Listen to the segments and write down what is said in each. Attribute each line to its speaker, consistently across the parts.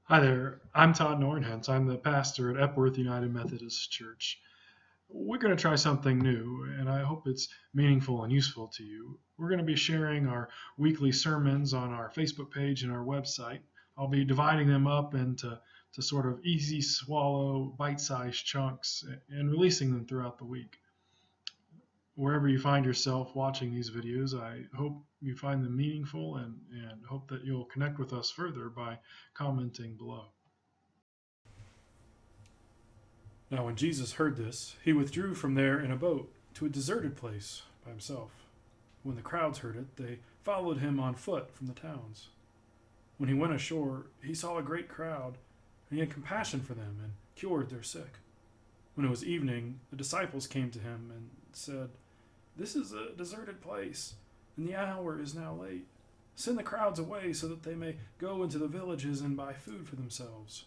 Speaker 1: Hi there, I'm Todd Nornhans. I'm the pastor at Epworth United Methodist Church. We're going to try something new, and I hope it's meaningful and useful to you. We're going to be sharing our weekly sermons on our Facebook page and our website. I'll be dividing them up into sort of easy swallow, bite sized chunks and releasing them throughout the week. Wherever you find yourself watching these videos, I hope you find them meaningful and hope that you'll connect with us further by commenting below. Now, when Jesus heard this, he withdrew from there in a boat to a deserted place by himself. When the crowds heard it, they followed him on foot from the towns. When he went ashore, he saw a great crowd, and he had compassion for them and cured their sick. When it was evening, the disciples came to him and said, "This is a deserted place, and the hour is now late. Send the crowds away so that they may go into the villages and buy food for themselves."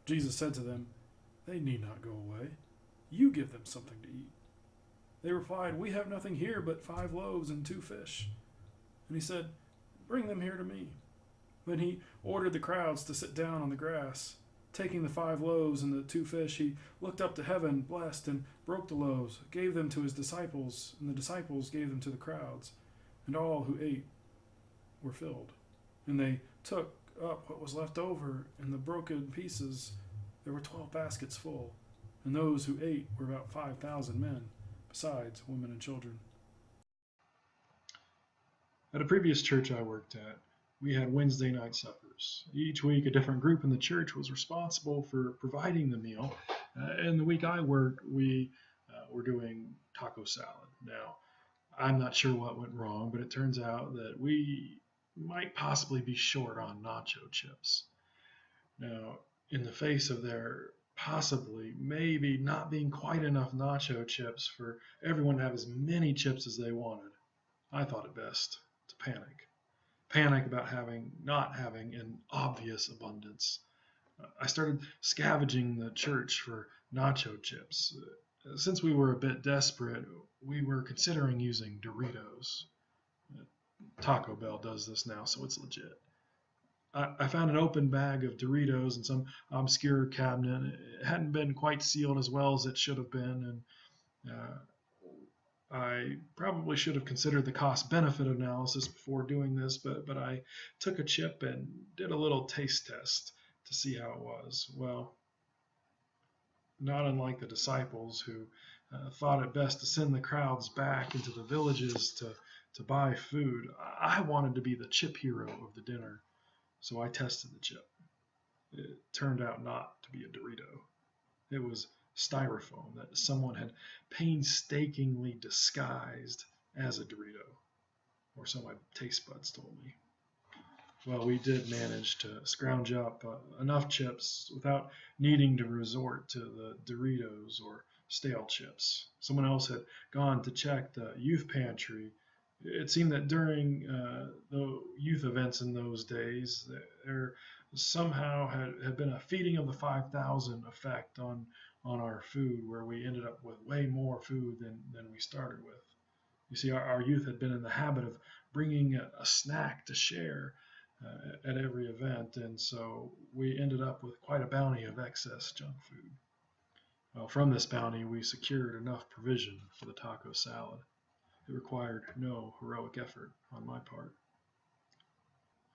Speaker 1: Jesus said to them, "They need not go away. You give them something to eat." They replied, "We have nothing here but 5 loaves and 2 fish." And he said, "Bring them here to me." Then he ordered the crowds to sit down on the grass. Taking the 5 loaves and the 2 fish, he looked up to heaven, blessed, and broke the loaves, gave them to his disciples, and the disciples gave them to the crowds. And all who ate were filled. And they took up what was left over in the broken pieces. There were 12 baskets full, and those who ate were about 5,000 men, besides women and children. At a previous church I worked at, we had Wednesday night suppers. Each week, a different group in the church was responsible for providing the meal. And the week I worked, we were doing taco salad. Now, I'm not sure what went wrong, but it turns out that we might possibly be short on nacho chips. Now, in the face of there possibly, maybe not being quite enough nacho chips for everyone to have as many chips as they wanted, I thought it best to panic. Panic about not having an obvious abundance. I started scavenging the church for nacho chips. Since we were a bit desperate, we were considering using Doritos. Taco Bell does this now, so it's legit. I found an open bag of Doritos in some obscure cabinet. It hadn't been quite sealed as well as it should have been, and I probably should have considered the cost-benefit analysis before doing this, but I took a chip and did a little taste test to see how it was. Well, not unlike the disciples who thought it best to send the crowds back into the villages to buy food, I wanted to be the chip hero of the dinner. So I tested the chip. It turned out not to be a Dorito. It was styrofoam that someone had painstakingly disguised as a Dorito, or so my taste buds told me. Well, we did manage to scrounge up enough chips without needing to resort to the Doritos or stale chips. Someone else had gone to check the youth pantry. It seemed that during the youth events in those days, there somehow had been a feeding of the 5,000 effect on our food, where we ended up with way more food than we started with. You see, our youth had been in the habit of bringing a snack to share at every event, and so we ended up with quite a bounty of excess junk food. Well, from this bounty, we secured enough provision for the taco salad. It required no heroic effort on my part.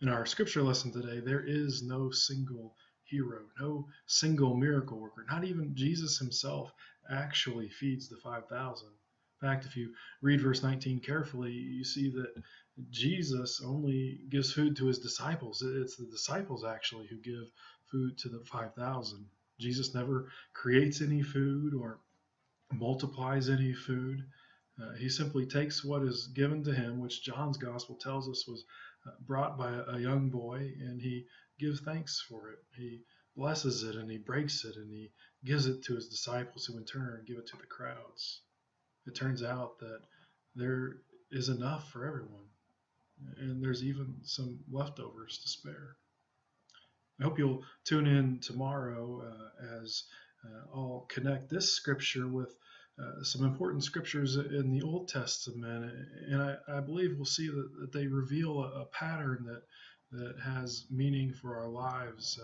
Speaker 1: In our scripture lesson today, there is no single hero, no single miracle worker. Not even Jesus himself actually feeds the 5,000. In fact, if you read verse 19 carefully, you see that Jesus only gives food to his disciples. It's the disciples actually who give food to the 5,000. Jesus never creates any food or multiplies any food. He simply takes what is given to him, which John's gospel tells us was brought by a young boy, and he gives thanks for it. He blesses it and he breaks it and he gives it to his disciples, who in turn give it to the crowds. It turns out that there is enough for everyone, and there's even some leftovers to spare. I hope you'll tune in tomorrow as I'll connect this scripture with some important scriptures in the Old Testament, and I believe we'll see that they reveal a pattern that has meaning for our lives